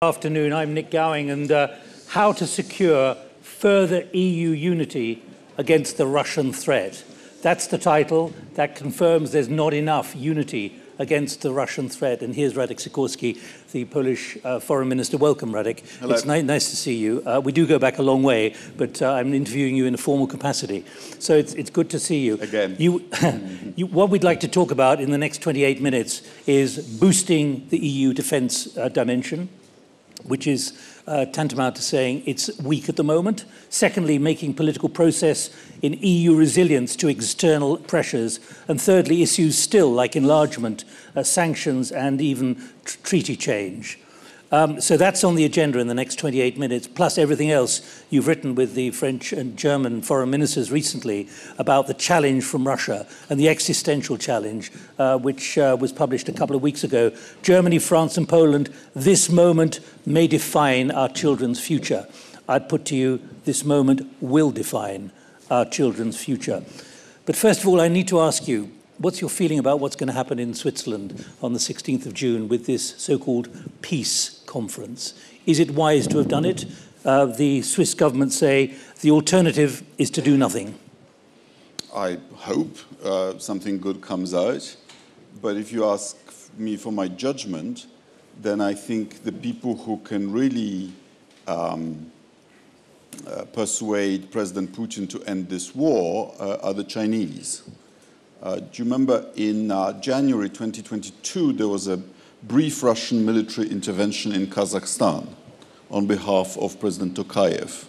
Afternoon, I'm Nick Gowing, and how to secure further EU unity against the Russian threat. That's the title. That confirms there's not enough unity against the Russian threat. And here's Radek Sikorski, the Polish Foreign Minister. Welcome, Radek. Hello. It's nice to see you. We do go back a long way, but I'm interviewing you in a formal capacity. So it's good to see you. Again. What we'd like to talk about in the next 28 minutes is boosting the EU defence dimension, which is tantamount to saying it's weak at the moment. Secondly, making political process in EU resilience to external pressures. And thirdly, issues still like enlargement, sanctions, and even treaty change. So that's on the agenda in the next 28 minutes, plus everything else you've written with the French and German foreign ministers recently about the challenge from Russia and the existential challenge, which was published a couple of weeks ago. Germany, France, and Poland, this moment may define our children's future. I'd put to you, this moment will define our children's future. But first of all, I need to ask you, what's your feeling about what's going to happen in Switzerland on the 16th of June with this so-called peace conference? Is it wise to have done it? The Swiss government say the alternative is to do nothing. I hope something good comes out. But if you ask me for my judgment, then I think the people who can really persuade President Putin to end this war are the Chinese. Do you remember in January 2022, there was a brief Russian military intervention in Kazakhstan on behalf of President Tokayev.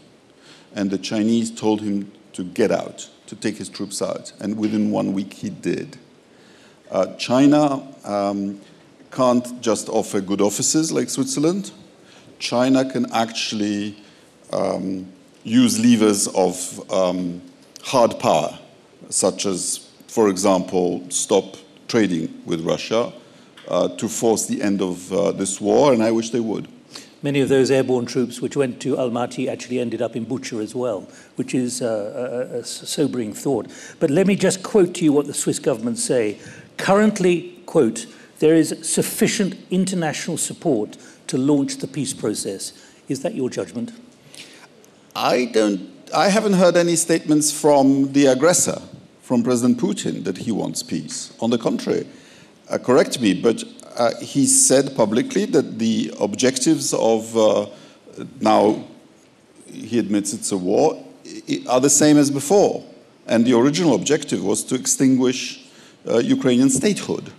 And the Chinese told him to get out, to take his troops out. And within 1 week, he did. China can't just offer good offices like Switzerland. China can actually use levers of hard power, such as, for example, stop trading with Russia to force the end of this war, and I wish they would. Many of those airborne troops which went to Almaty actually ended up in Bucha as well, which is a sobering thought. But let me just quote to you what the Swiss government say. Currently, quote, there is sufficient international support to launch the peace process. Is that your judgment? I haven't heard any statements from the aggressor, from President Putin, that he wants peace. On the contrary, correct me, but he said publicly that the objectives of, now he admits it's a war, are the same as before. And the original objective was to extinguish Ukrainian statehood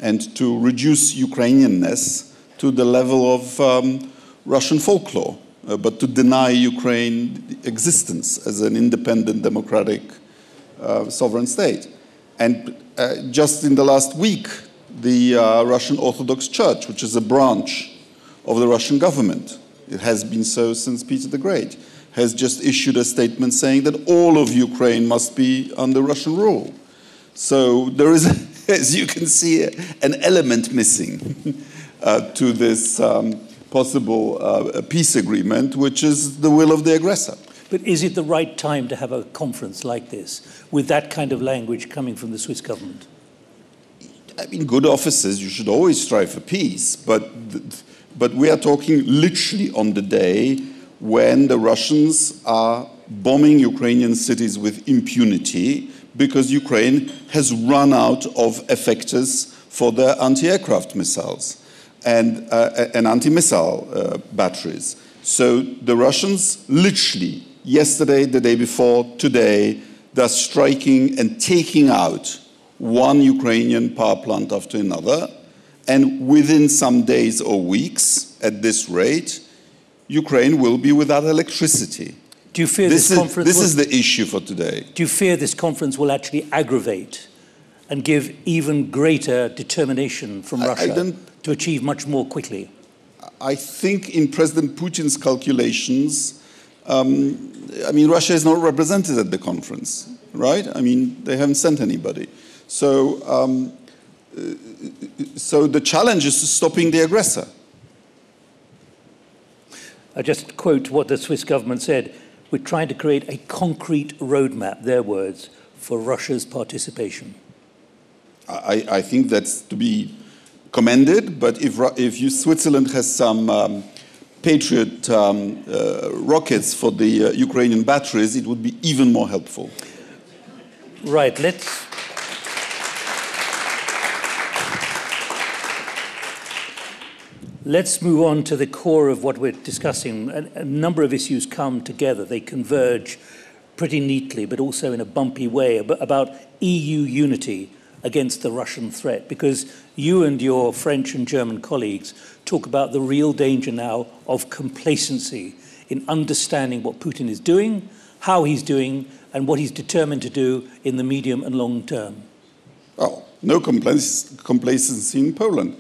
and to reduce Ukrainianness to the level of Russian folklore, but to deny Ukraine existence as an independent, democratic, sovereign state. And just in the last week, the Russian Orthodox Church, which is a branch of the Russian government, it has been so since Peter the Great, has just issued a statement saying that all of Ukraine must be under Russian rule. So there is, as you can see, an element missing to this possible peace agreement, which is the will of the aggressor. But is it the right time to have a conference like this with that kind of language coming from the Swiss government? I mean, good offices, you should always strive for peace, but we are talking literally on the day when the Russians are bombing Ukrainian cities with impunity because Ukraine has run out of effectors for their anti-aircraft missiles and anti-missile batteries. So the Russians literally, yesterday, the day before, today, they're striking and taking out one Ukrainian power plant after another. And within some days or weeks, at this rate, Ukraine will be without electricity. Do you fear this conference? This is the issue for today. Do you fear this conference will actually aggravate and give even greater determination from Russia to achieve much more quickly? I think in President Putin's calculations, I mean, Russia is not represented at the conference, right? I mean, they haven't sent anybody. So the challenge is stopping the aggressor. I just quote what the Swiss government said. We're trying to create a concrete roadmap, their words, for Russia's participation. I think that's to be commended, but if Switzerland has some Patriot rockets for the Ukrainian batteries, it would be even more helpful. Right, let's move on to the core of what we're discussing. A number of issues come together. They converge pretty neatly, but also in a bumpy way, about EU unity against the Russian threat, because you and your French and German colleagues talk about the real danger now of complacency in understanding what Putin is doing, how he's doing, and what he's determined to do in the medium and long term. Well, no complacency in Poland.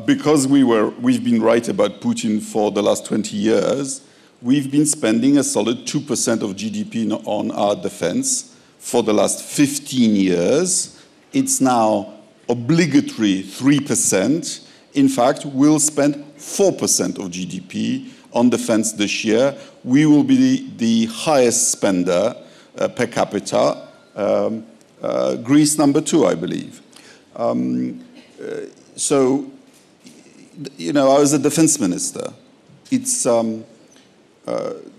Because we've been right about Putin for the last 20 years, we've been spending a solid 2% of GDP on our defense for the last 15 years. It's now obligatory 3%. In fact, we'll spend 4% of GDP on defense this year. We will be the highest spender per capita. Greece number 2, I believe. So, you know, I was a defense minister. It's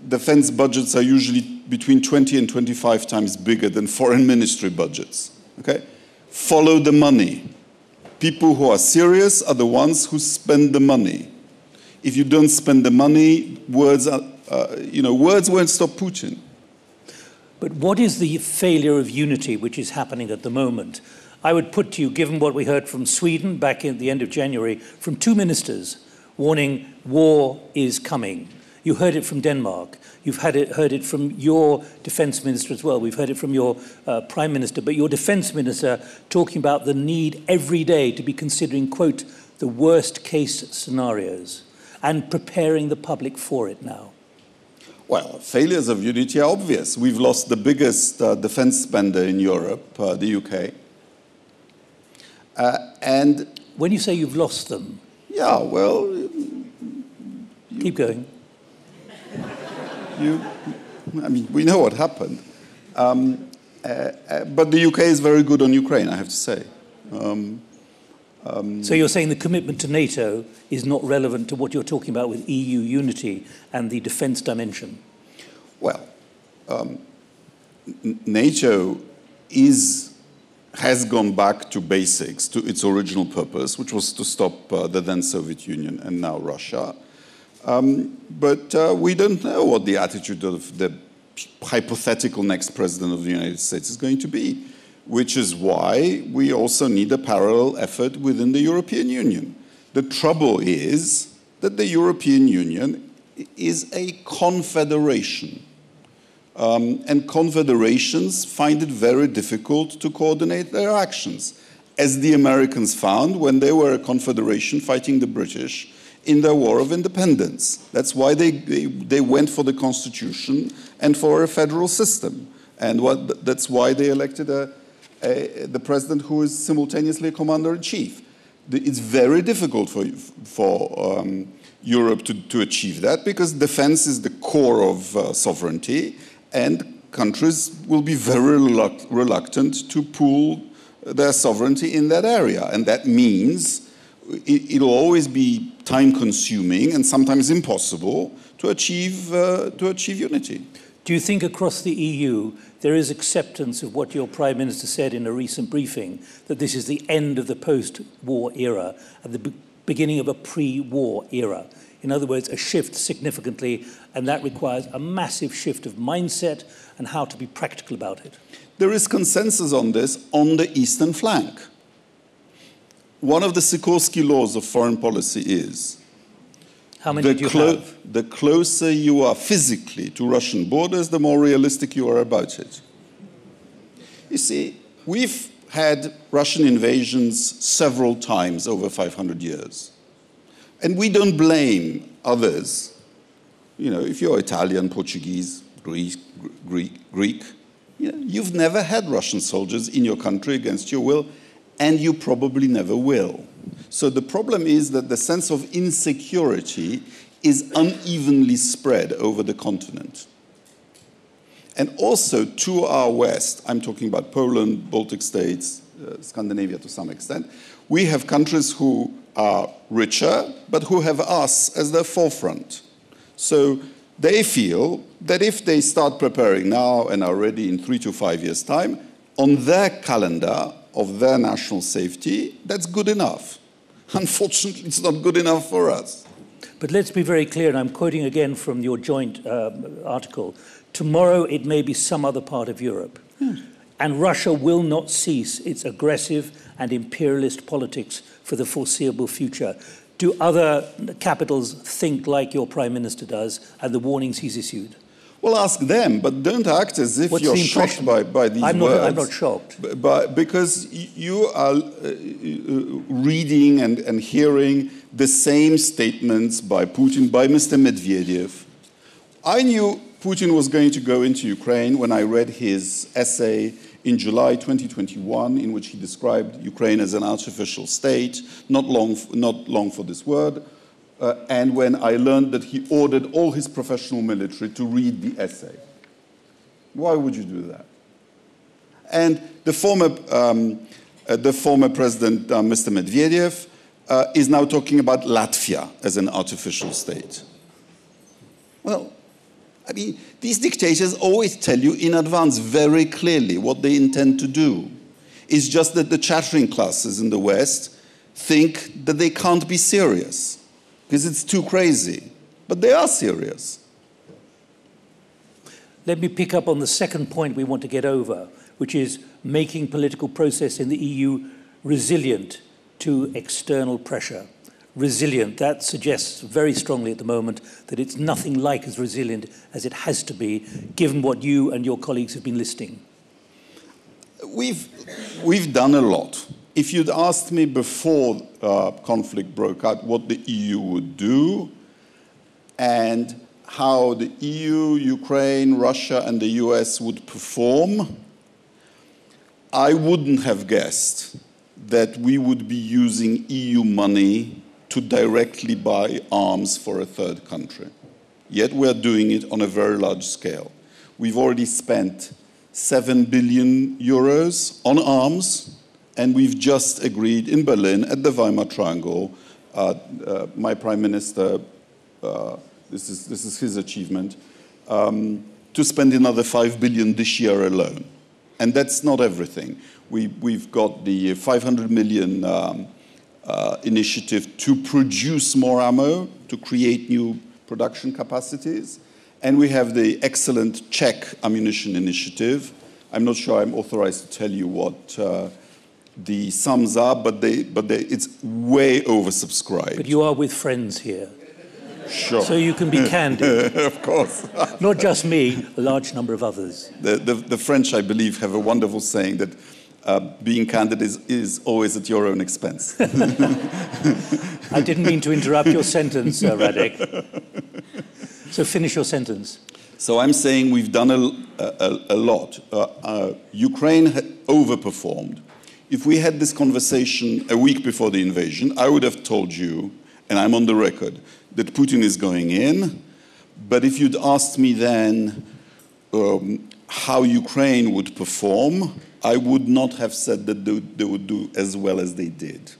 defense budgets are usually between 20 and 25 times bigger than foreign ministry budgets. Okay? Follow the money. People who are serious are the ones who spend the money. If you don't spend the money, words won't stop Putin. But what is the failure of unity which is happening at the moment? I would put to you, given what we heard from Sweden back at the end of January, from 2 ministers warning war is coming. You heard it from Denmark. You've heard it from your defense minister as well. We've heard it from your prime minister. But your defense minister talking about the need every day to be considering, quote, the worst case scenarios and preparing the public for it now. Well, failures of unity are obvious. We've lost the biggest defense spender in Europe, the UK. And when you say you've lost them, yeah, well, keep going. I mean, we know what happened. But the UK is very good on Ukraine, I have to say. So you're saying the commitment to NATO is not relevant to what you're talking about with EU unity and the defense dimension? Well, NATO has gone back to basics, to its original purpose, which was to stop the then Soviet Union and now Russia. But we don't know what the attitude of the hypothetical next president of the United States is going to be, which is why we also need a parallel effort within the European Union. The trouble is that the European Union is a confederation. And confederations find it very difficult to coordinate their actions, as the Americans found when they were a confederation fighting the British in their War of Independence. That's why they went for the Constitution and for a federal system. And that's why they elected the president who is simultaneously a commander-in-chief. It's very difficult for Europe to achieve that, because defense is the core of sovereignty, and countries will be very reluctant to pool their sovereignty in that area. And that means it'll always be time-consuming and sometimes impossible to achieve unity. Do you think across the EU there is acceptance of what your Prime Minister said in a recent briefing, that this is the end of the post-war era and the beginning of a pre-war era? In other words, a shift significantly, and that requires a massive shift of mindset and how to be practical about it. There is consensus on this on the eastern flank. One of the Sikorski laws of foreign policy is how many do you have? The closer you are physically to Russian borders, the more realistic you are about it. You see, we've had Russian invasions several times over 500 years. And we don't blame others. You know, if you're Italian, Portuguese, Greek, you've never had Russian soldiers in your country against your will, and you probably never will. So the problem is that the sense of insecurity is unevenly spread over the continent. And also to our west, I'm talking about Poland, Baltic states, Scandinavia to some extent, we have countries who are richer, but who have us as their forefront. So they feel that if they start preparing now and are ready in 3 to 5 years' time, on their calendar of their national safety, that's good enough. Unfortunately, it's not good enough for us. But let's be very clear, and I'm quoting again from your joint article. Tomorrow it may be some other part of Europe. And Russia will not cease its aggressive and imperialist politics for the foreseeable future. Do other capitals think like your Prime Minister does and the warnings he's issued? Well, ask them, but don't act as if you're shocked by these words. I'm not shocked. Because you are reading and hearing the same statements by Putin, by Mr. Medvedev. I knew Putin was going to go into Ukraine when I read his essay in July 2021, in which he described Ukraine as an artificial state, not long for this word, and when I learned that he ordered all his professional military to read the essay. Why would you do that? And the former president, Mr. Medvedev, is now talking about Latvia as an artificial state. Well, I mean, these dictators always tell you in advance very clearly what they intend to do. It's just that the chattering classes in the West think that they can't be serious because it's too crazy. But they are serious. Let me pick up on the second point we want to get over, which is making political process in the EU resilient to external pressure. Resilient, that suggests very strongly at the moment that it's nothing like as resilient as it has to be, given what you and your colleagues have been listing. We've done a lot. If you'd asked me before conflict broke out what the EU would do and how the EU, Ukraine, Russia, and the US would perform, I wouldn't have guessed that we would be using EU money to directly buy arms for a third country. Yet we're doing it on a very large scale. We've already spent 7 billion euros on arms, and we've just agreed in Berlin at the Weimar Triangle, my Prime Minister, this is his achievement, to spend another 5 billion this year alone. And that's not everything. We've got the 500 million initiative to produce more ammo, to create new production capacities. And we have the excellent Czech ammunition initiative. I'm not sure I'm authorized to tell you what the sums are, but it's way oversubscribed. But you are with friends here. Sure. So you can be candid. Of course. Not just me, a large number of others. The French, I believe, have a wonderful saying that being candid is always at your own expense. I didn't mean to interrupt your sentence, Radek. So finish your sentence. So I'm saying we've done a lot. Ukraine overperformed. If we had this conversation a week before the invasion, I would have told you, and I'm on the record, that Putin is going in. But if you'd asked me then how Ukraine would perform, I would not have said that they would do as well as they did.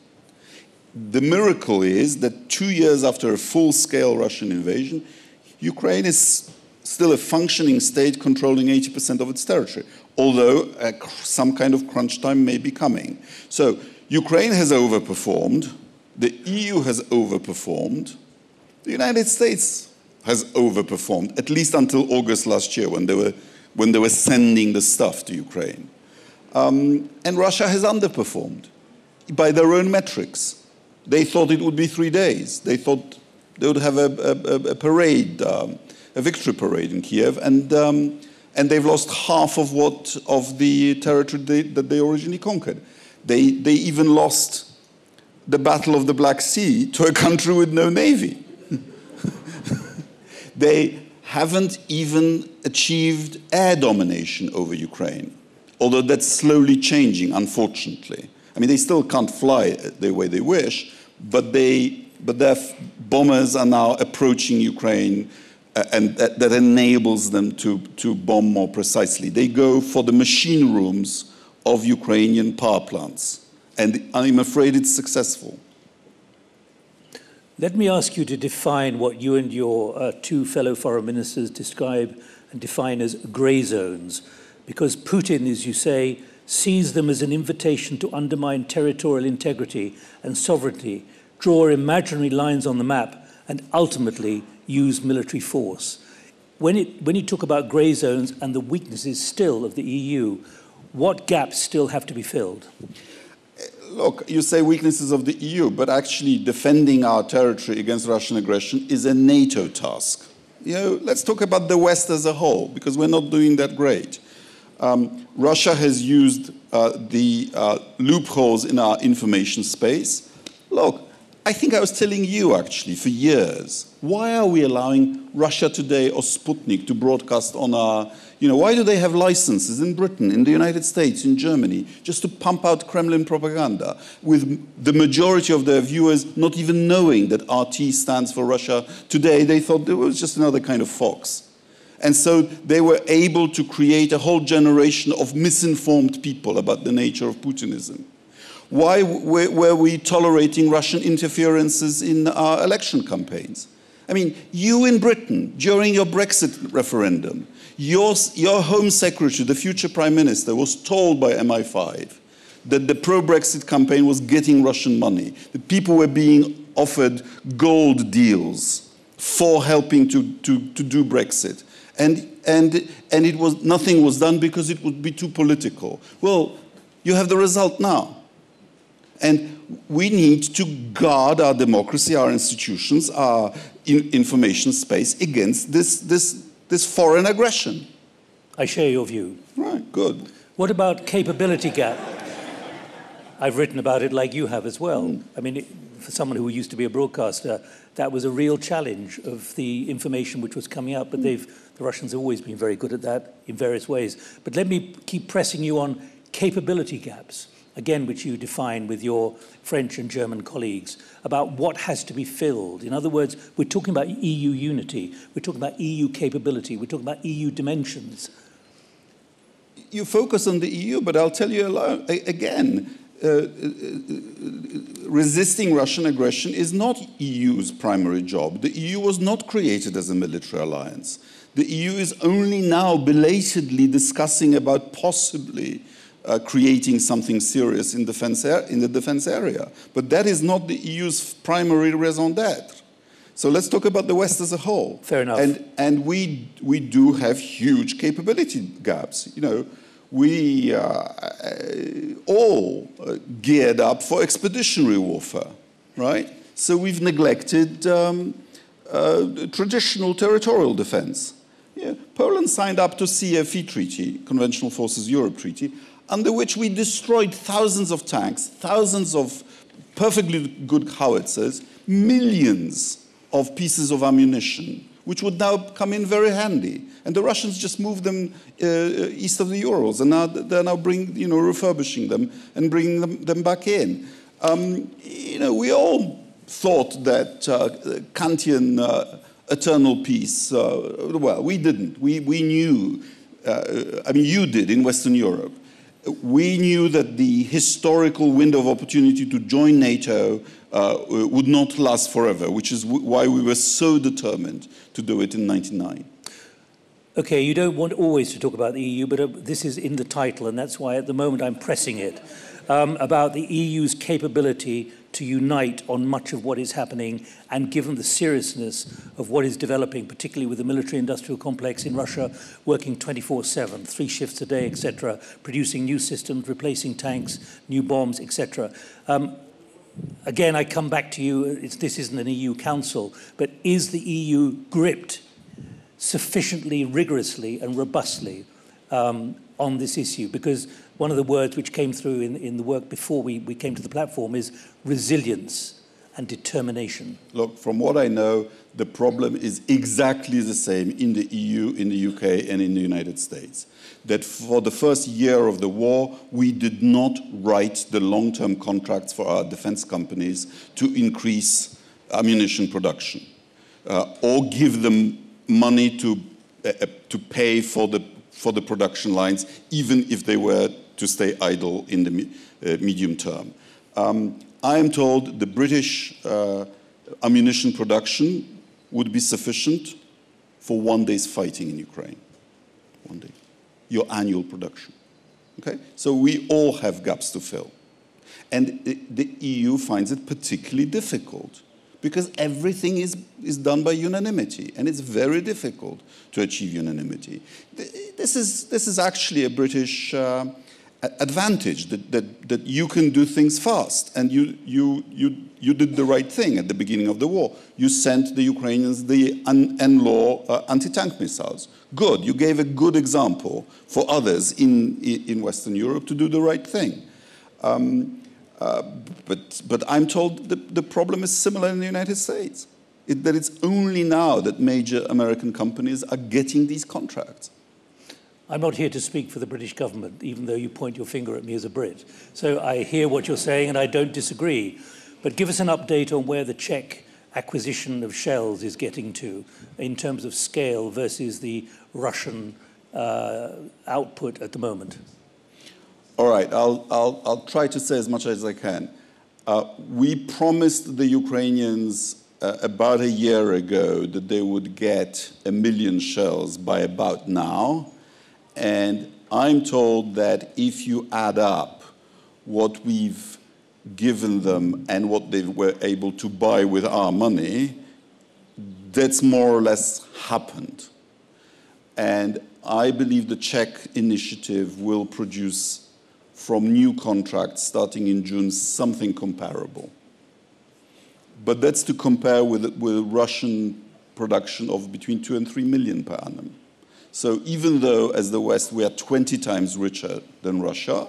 The miracle is that 2 years after a full-scale Russian invasion, Ukraine is still a functioning state controlling 80% of its territory, although some kind of crunch time may be coming. So Ukraine has overperformed, the EU has overperformed, the United States has overperformed, at least until August last year when they were sending the stuff to Ukraine. And Russia has underperformed by their own metrics. They thought it would be 3 days. They thought they would have a parade, a victory parade in Kiev, and they've lost half of the territory that they originally conquered. They even lost the Battle of the Black Sea to a country with no navy. They haven't even achieved air domination over Ukraine, although that's slowly changing, unfortunately. I mean, they still can't fly the way they wish, but their bombers are now approaching Ukraine, and that enables them to bomb more precisely. They go for the machine rooms of Ukrainian power plants, and I'm afraid it's successful. Let me ask you to define what you and your two fellow foreign ministers describe and define as grey zones, because Putin, as you say, sees them as an invitation to undermine territorial integrity and sovereignty, draw imaginary lines on the map, and ultimately use military force. When you talk about grey zones and the weaknesses still of the EU, what gaps still have to be filled? Look, you say weaknesses of the EU, but actually defending our territory against Russian aggression is a NATO task. You know, let's talk about the West as a whole, because we're not doing that great. Russia has used the loopholes in our information space. Look, I think I was telling you actually for years, why are we allowing Russia Today or Sputnik to broadcast on our, why do they have licenses in Britain, in the United States, in Germany, just to pump out Kremlin propaganda, with the majority of their viewers not even knowing that RT stands for Russia Today? They thought it was just another kind of Fox. And so they were able to create a whole generation of misinformed people about the nature of Putinism. Why were we tolerating Russian interferences in our election campaigns? I mean, you in Britain, during your Brexit referendum, your Home Secretary, the future Prime Minister, was told by MI5 that the pro-Brexit campaign was getting Russian money, that people were being offered gold deals for helping to do Brexit. And nothing was done because it would be too political. Well, you have the result now. And we need to guard our democracy, our institutions, our information space against this foreign aggression. I share your view. Right, good. What about capability gap? I've written about it like you have as well. I mean, for someone who used to be a broadcaster, that was a real challenge of the information which was coming out, but the Russians have always been very good at that in various ways. But let me keep pressing you on capability gaps, again, which you define with your French and German colleagues, about what has to be filled. In other words, we're talking about EU unity, we're talking about EU capability, we're talking about EU dimensions. You focus on the EU, but I'll tell you again, resisting Russian aggression is not EU's primary job. The EU was not created as a military alliance. The EU is only now belatedly discussing about possibly creating something serious in the defense area. But that is not the EU's primary raison d'etre. So let's talk about the West as a whole. Fair enough. And we do have huge capability gaps. We all geared up for expeditionary warfare, right? So we've neglected traditional territorial defense. Yeah. Poland signed up to CFE Treaty, Conventional Forces Europe Treaty, under which we destroyed thousands of tanks, thousands of perfectly good howitzers, millions of pieces of ammunition, which would now come in very handy. And the Russians just moved them east of the Urals, and now they're now refurbishing them and bringing them back in. We all thought that Kantian eternal peace, well, we didn't. We knew, you did in Western Europe. We knew that the historical window of opportunity to join NATO would not last forever, which is why we were so determined to do it in 1999. Okay, you don't want always to talk about the EU, but this is in the title, and that's why at the moment I'm pressing it, about the EU's capability to unite on much of what is happening, and given the seriousness of what is developing, particularly with the military-industrial complex in Russia, working 24/7, 3 shifts a day, etc., producing new systems, replacing tanks, new bombs, etc. Again, I come back to you, this isn't an EU council, but is the EU gripped sufficiently rigorously and robustly on this issue? Because one of the words which came through in the work before we came to the platform is resilience and determination. Look, from what I know, the problem is exactly the same in the EU, in the UK, and in the United States. That for the first year of the war, we did not write the long-term contracts for our defense companies to increase ammunition production or give them money to pay for the production lines, even if they were to stay idle in the medium term. I am told the British ammunition production would be sufficient for 1 day's fighting in Ukraine. 1 day. Your annual production. Okay? So we all have gaps to fill. And the EU finds it particularly difficult because everything is done by unanimity, and it's very difficult to achieve unanimity. This is actually a British advantage, that you can do things fast, and you did the right thing at the beginning of the war. You sent the Ukrainians the NLAW anti-tank missiles. Good. You gave a good example for others in Western Europe to do the right thing. But I'm told the problem is similar in the United States, that it's only now that major American companies are getting these contracts. I'm not here to speak for the British government, even though you point your finger at me as a Brit. So I hear what you're saying and I don't disagree. But give us an update on where the Czech acquisition of shells is getting to in terms of scale versus the Russian output at the moment. All right, I'll try to say as much as I can. We promised the Ukrainians about a year ago that they would get 1 million shells by about now. And I'm told that if you add up what we've given them and what they were able to buy with our money, that's more or less happened. And I believe the Czech initiative will produce from new contracts starting in June something comparable. But that's to compare with Russian production of between 2 and 3 million per annum. So even though, as the West, we are 20 times richer than Russia,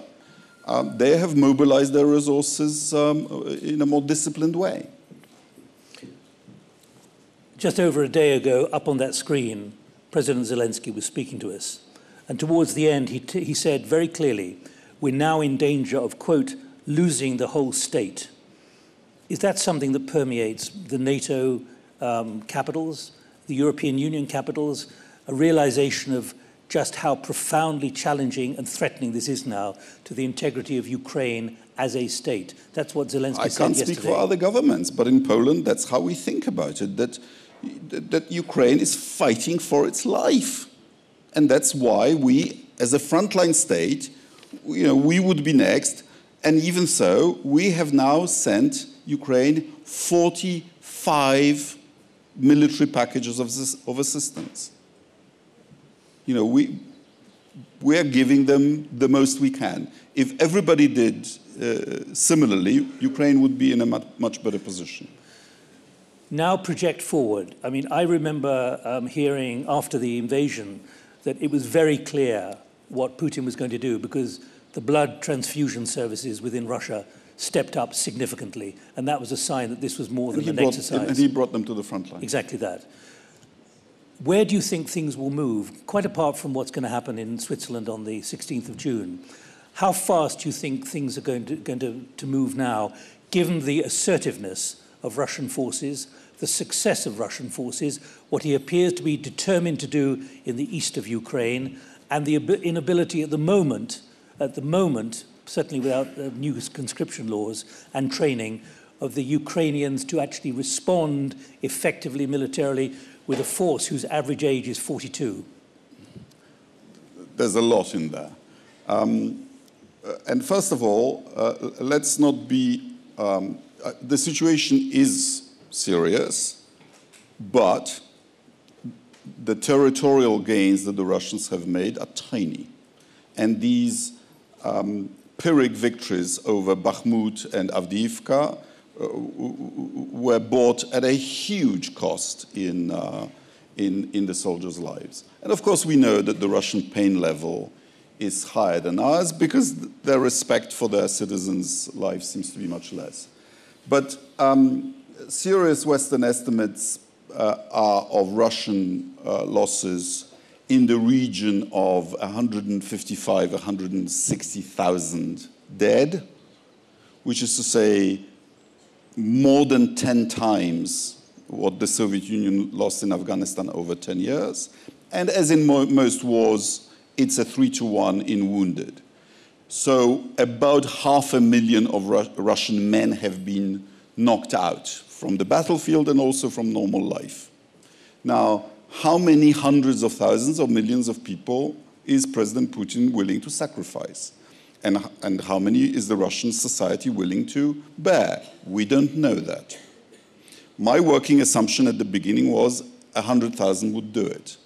they have mobilized their resources in a more disciplined way. Just over a day ago, up on that screen, President Zelensky was speaking to us. And towards the end, he said very clearly, we're now in danger of, quote, losing the whole state. Is that something that permeates the NATO capitals, the European Union capitals, a realization of just how profoundly challenging and threatening this is now to the integrity of Ukraine as a state? That's what Zelensky said yesterday. I can't speak for other governments, but in Poland, that's how we think about it, that Ukraine is fighting for its life. And that's why we, as a frontline state, we would be next. And even so, we have now sent Ukraine 45 military packages of assistance. We are giving them the most we can. If everybody did similarly, Ukraine would be in a much better position. Now project forward. I mean, I remember hearing after the invasion that it was very clear what Putin was going to do because the blood transfusion services within Russia stepped up significantly. And that was a sign that this was more than an exercise. And he brought them to the front line. Exactly that. Where do you think things will move, quite apart from what's going to happen in Switzerland on the 16th of June? How fast do you think things are going to move now, given the assertiveness of Russian forces, the success of Russian forces, what he appears to be determined to do in the east of Ukraine, and the inability at the moment, certainly without new conscription laws and training, of the Ukrainians to actually respond effectively militarily with a force whose average age is 42? There's a lot in there. And first of all, let's not be... the situation is serious, but the territorial gains that the Russians have made are tiny. And these Pyrrhic victories over Bakhmut and Avdiivka were bought at a huge cost in the soldiers' lives. And of course we know that the Russian pain level is higher than ours because their respect for their citizens' lives seems to be much less. But serious Western estimates are of Russian losses in the region of 155,000, 160,000 dead, which is to say more than 10 times what the Soviet Union lost in Afghanistan over 10 years. And as in most wars, it's a 3-to-1 in wounded. So about 500,000 of Russian men have been knocked out from the battlefield and also from normal life. Now, how many hundreds of thousands or millions of people is President Putin willing to sacrifice? And how many is the Russian society willing to bear? We don't know that. My working assumption at the beginning was 100,000 would do it.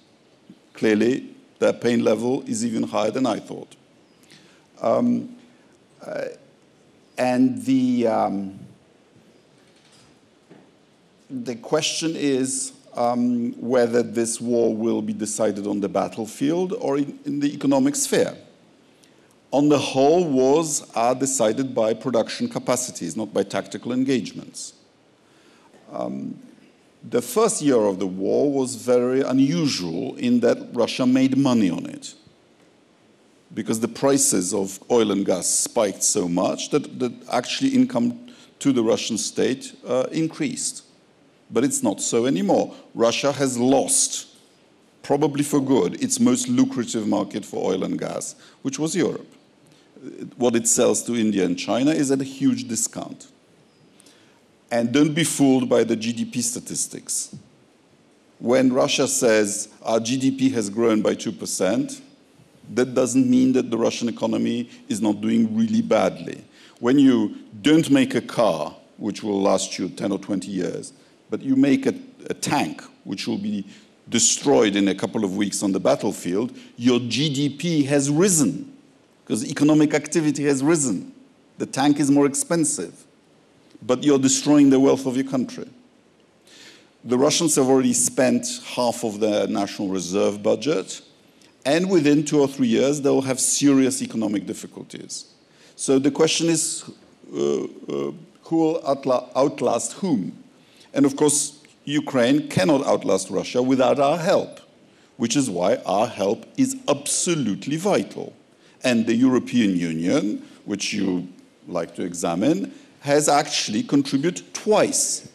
Clearly, their pain level is even higher than I thought. And the question is whether this war will be decided on the battlefield or in the economic sphere. On the whole, wars are decided by production capacities, not by tactical engagements. The first year of the war was very unusual in that Russia made money on it, because the prices of oil and gas spiked so much that actually income to the Russian state increased. But it's not so anymore. Russia has lost, probably for good, its most lucrative market for oil and gas, which was Europe. What it sells to India and China is at a huge discount. And don't be fooled by the GDP statistics. When Russia says our GDP has grown by 2%, that doesn't mean that the Russian economy is not doing really badly. When you don't make a car, which will last you 10 or 20 years, but you make a tank, which will be destroyed in a couple of weeks on the battlefield, your GDP has risen, because economic activity has risen. The tank is more expensive, but you're destroying the wealth of your country. The Russians have already spent half of their national reserve budget, and within 2 or 3 years, they'll have serious economic difficulties. So the question is, who will outlast whom? And of course, Ukraine cannot outlast Russia without our help, which is why our help is absolutely vital. And the European Union, which you like to examine, has actually contributed twice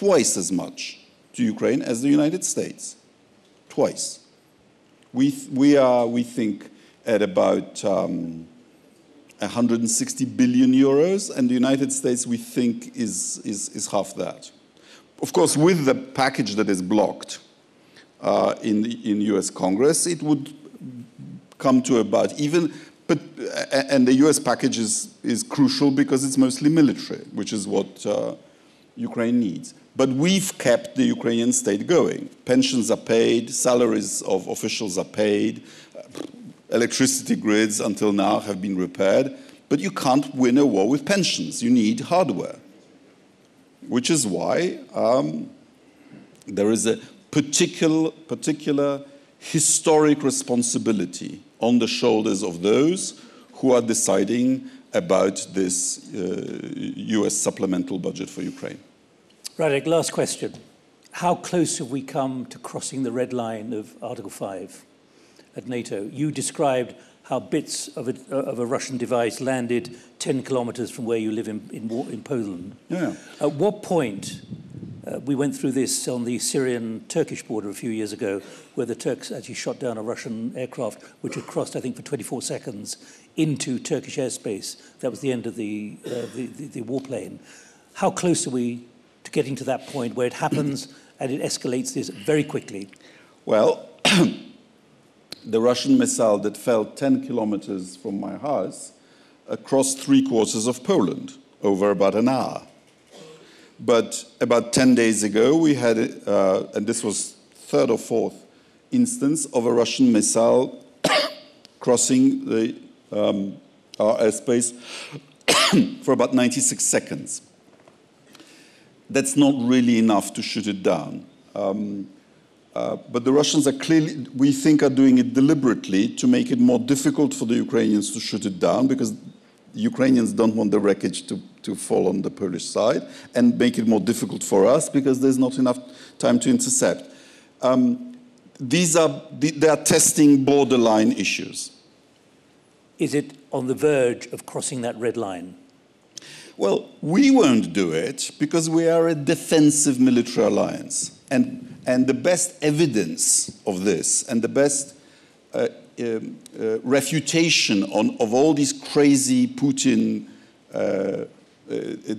as much to Ukraine as the United States. Twice. We think, at about 160 billion euros, and the United States, we think, is half that. Of course, with the package that is blocked in US Congress, it would come to about even, and the US package is crucial because it's mostly military, which is what Ukraine needs. But we've kept the Ukrainian state going. Pensions are paid, salaries of officials are paid, electricity grids until now have been repaired, but you can't win a war with pensions. You need hardware, which is why there is a particular historic responsibility on the shoulders of those who are deciding about this US supplemental budget for Ukraine. Radek, last question. How close have we come to crossing the red line of Article 5 at NATO? You described how bits of a Russian device landed 10 kilometers from where you live in Poland. Yeah. At what point, we went through this on the Syrian-Turkish border a few years ago, where the Turks actually shot down a Russian aircraft, which had crossed, I think, for 24 seconds into Turkish airspace. That was the end of the warplane. How close are we to getting to that point where it happens and it escalates this very quickly? Well, the Russian missile that fell 10 kilometers from my house crossed 3/4 of Poland over about an hour. But about 10 days ago, we had, and this was third or fourth instance of a Russian missile crossing our airspace for about 96 seconds. That's not really enough to shoot it down. But the Russians are clearly, we think, are doing it deliberately to make it more difficult for the Ukrainians to shoot it down, because the Ukrainians don't want the wreckage to fall on the Polish side, and make it more difficult for us because there's not enough time to intercept. They are testing borderline issues. Is it on the verge of crossing that red line? Well, we won't do it because we are a defensive military alliance. And the best evidence of this, and the best refutation of all these crazy Putin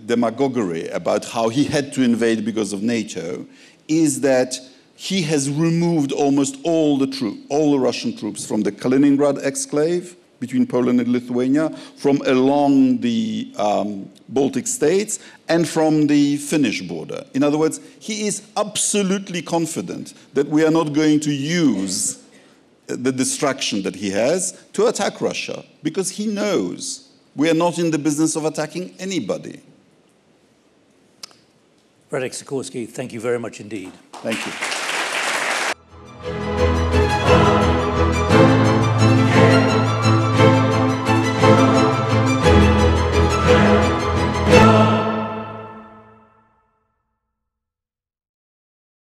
demagoguery about how he had to invade because of NATO is that he has removed almost all the Russian troops from the Kaliningrad exclave between Poland and Lithuania, from along the Baltic states, and from the Finnish border. In other words, he is absolutely confident that we are not going to use the distraction that he has to attack Russia, because he knows we are not in the business of attacking anybody. Radek Sikorski, thank you very much indeed. Thank you.